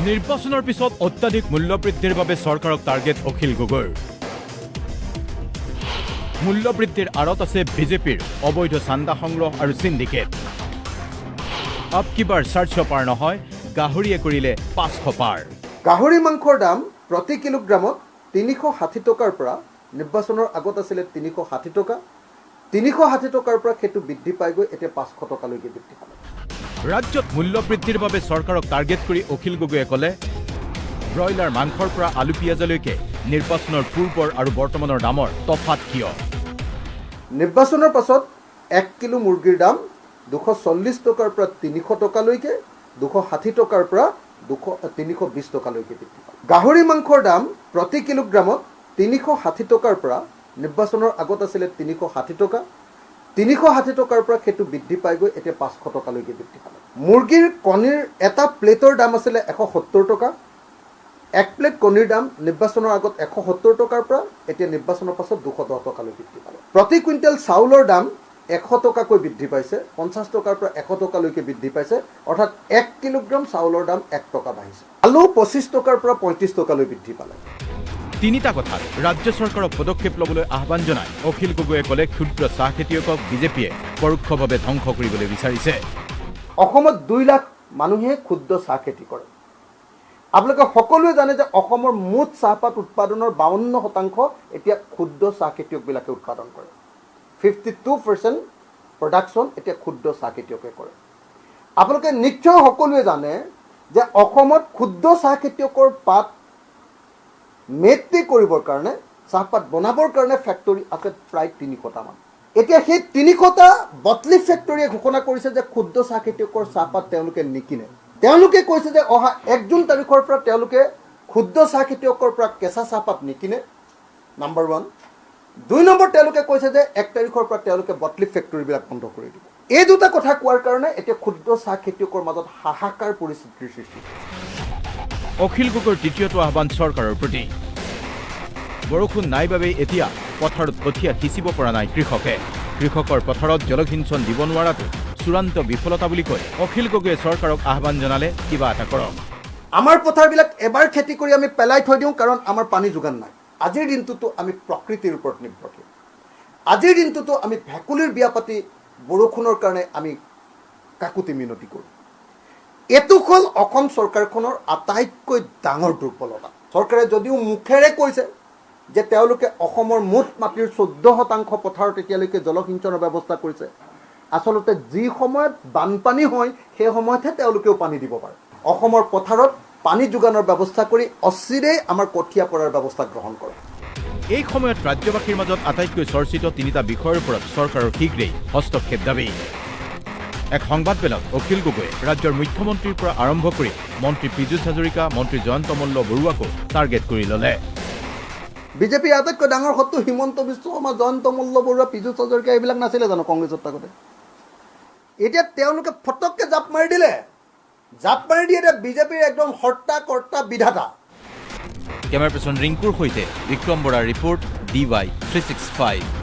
নিৰ্বাচনৰ পিছত অত্যাধিক মূল্যবৃদ্ধিৰ বাবে চৰকাৰক টাৰ্গেট অখিল গগৈৰ। মূল্যবৃদ্ধিৰ আঁৰত আছে বিজেপিৰ অবৈধ চান্দা সংগ্ৰহ আৰু সিন্ডিকেট। আব কিবাৰ 400 পাৰ নহয়, গাহৰিয়ে কৰিলে 500 পাৰ। গাহৰি মাংসৰ দাম প্ৰতি কিলোগ্ৰামত 360 টকাৰ পৰা নিৰ্বাচনৰ আগত আছিলে 360 টকা। 360 টকাৰ পৰা সেইটো বৃদ্ধি পাই গৈ এতিয়া 500 টকালৈকে বৃদ্ধি পালে। ৰাজ্যত মূল্যবৃদ্ধিৰ বাবে চৰকাৰক টাৰ্গেট কৰি অখিল গগৈয়ে ক'লে, ব্ৰইলাৰ মাংসৰ পৰা আলু পিঁয়াজলৈকে নিৰ্বাচনৰ পূৰ্বৰ আৰু বৰ্তমানৰ দামৰ তফাত কিয়? নিৰ্বাচনৰ পাছত 1 কিলো মুৰ্গীৰ দাম 240 টকাৰ পৰা 300 টকালৈকে, 260 টকাৰ পৰা 320 টকালৈকে বৃদ্ধি পালে। গাহৰি মাংসৰ দাম প্ৰতি কিলোগ্ৰামত 360 টকাৰ পৰা নিৰ্বাচনৰ আগত আছিলে 360 টকা। 360 টকাৰ পৰা সেইটো বৃদ্ধি পাই গৈ এতিয়া 500 টকালৈকে বৃদ্ধি পালে। মুৰ্গীৰ কণীৰ এটা প্লেটৰ দাম আছিলে 170 টকা। 1 প্লেট কণীৰ দাম নিৰ্বাচনৰ আগত 170 টকাৰ পৰা এতিয়া নিৰ্বাচনৰ পাছত 210 টকালৈ বৃদ্ধি পালে। প্ৰতি কুইণ্টেল চাউলৰ দাম 100 টকাকৈ বৃদ্ধি পাইছে, 50 টকাৰ পৰা 100 টকালৈকে বৃদ্ধি পাইছে, অৰ্থাৎ 1 কিলোগ্ৰাম চাউলৰ দাম 1 টকা বাঢ়িছে। আলু 25 টকাৰ পৰা 35 টকালৈ বৃদ্ধি পালে। তিনিটা কথাত ৰাজ্য চৰকাৰক পদক্ষেপ ল'বলৈ আহ্বান জনাই অখিল গগৈয়ে ক'লে, ক্ষুদ্ৰ চাহ খেতিয়কক বিজেপিয়ে পৰোক্ষভাৱে ধ্বংস কৰিবলৈ বিচাৰিছে। অসমত 2 লাখ মানুহে ক্ষুদ্ৰ চাহ খেতি কৰে। আপোনালোকে সকলোৱে জানে যে অসমৰ মুঠ চাহপাত উৎপাদনৰ 52% এতিয়া ক্ষুদ্ৰ চাহ খেতিয়কবিলাকে উৎপাদন কৰে। 52% প্ৰডাকশ্যন এতিয়া ক্ষুদ্ৰ চাহ খেতিয়কে কৰে। আপোনালোকে নিশ্চয় সকলোৱে জানে যে অসমত ক্ষুদ্ৰ চাহ খেতিয়কৰ পাত মেট্ৰি কৰিবৰ কাৰণে, চাহপাত বনাবৰ কাৰণে ফেক্টৰী আছে প্ৰায় 300টামান। এতিয়া সেই 300টা বটলি ফেক্টৰীয়ে ঘোষণা কৰিছে যে ক্ষুদ্ৰ চাহ খেতিয়কৰ চাহপাত তেওঁলোকে নিকিনে। তেওঁলোকে কৈছে যে অহা 1 জুন তাৰিখৰ পৰা তেওঁলোকে ক্ষুদ্ৰ চাহ খেতিয়কৰ পৰা কেঁচা চাহপাত নিকিনে, নম্বৰ 1। 2 নম্বৰ, তেওঁলোকে কৈছে যে 1 তাৰিখৰ পৰা তেওঁলোকে বটলি ফেক্টৰীবিলাক বন্ধ কৰি দিব। এই দুটা কথা কোৱাৰ কাৰণে এতিয়া ক্ষুদ্ৰ চাহ খেতিয়কৰ মাজত হাহাকাৰ পৰিস্থিতিৰ সৃষ্টি হৈছে। অখিল গগৈৰ তৃতীয়টো আহ্বান চৰকাৰৰ প্ৰতি। বৰষুণ নাই বাবেই এতিয়া পথাৰত কঠীয়া সিঁচিব পৰা নাই কৃষকে। কৃষকৰ পথাৰত জলসিঞ্চন দিব নোৱাৰাটো চূড়ান্ত বিফলতা বুলি কৈ অখিল গগৈয়ে চৰকাৰক আহ্বান জনালে, কিবা এটা কৰক। আমাৰ পথাৰবিলাক এবাৰ খেতি কৰি আমি পেলাই থৈ দিওঁ কাৰণ আমাৰ পানী যোগান নাই। আজিৰ দিনটোতো আমি প্ৰকৃতিৰ ওপৰত নিৰ্ভৰশীল। আজিৰ দিনটোতো আমি ভেকুলীৰ বিয়া পাতি বৰষুণৰ কাৰণে আমি কাকুতি মিনতি কৰোঁ। এইটো হ'ল অসম চৰকাৰখনৰ আটাইতকৈ ডাঙৰ দুৰ্বলতা। চৰকাৰে যদিও মুখেৰে কৈছে যে তেওঁলোকে অসমৰ মুঠ মাটিৰ 14% পথাৰত এতিয়ালৈকে জলসিঞ্চনৰ ব্যৱস্থা কৰিছে, আচলতে যি সময়ত বানপানী হয় সেই সময়তহে তেওঁলোকেও পানী দিব পাৰে। অসমৰ পথাৰত পানী যোগানৰ ব্যৱস্থা কৰি অচিৰেই আমাৰ কঠীয়া পৰাৰ ব্যৱস্থা গ্ৰহণ কৰে। এই সময়ত ৰাজ্যবাসীৰ মাজত আটাইতকৈ চৰ্চিত 3টা বিষয়ৰ ওপৰত চৰকাৰৰ শীঘ্ৰেই হস্তক্ষেপ দাবী। এক সংবাদমেলত অখিল গগৈয়ে ৰাজ্যৰ মুখ্যমন্ত্ৰীৰ পৰা আৰম্ভ কৰি মন্ত্ৰী পীযুষ হাজৰিকা, মন্ত্ৰী জয়ন্ত মল্ল বৰুৱাকো টাৰ্গেট কৰি ল'লে। বিজেপিৰ আটাইতকৈ ডাঙৰ শত্ৰু হিমন্ত বিশ্ব শৰ্মা, জয়ন্ত মল্ল বৰুৱা, পীযুষ হাজৰিকা এইবিলাক নাছিলে জানো কংগ্ৰেছত থাকোঁতে? এতিয়া তেওঁলোকে ফটককৈ জাপ মাৰি দিলে। জাপ মাৰি দিয়ে এতিয়া বিজেপিৰ একদম হৰ্তা কৰ্তা বিধাতা। কেমেৰা পাৰ্চন ৰিংকুৰ সৈতে বিক্ৰম বৰাৰ ৰিপৰ্ট, DY 365।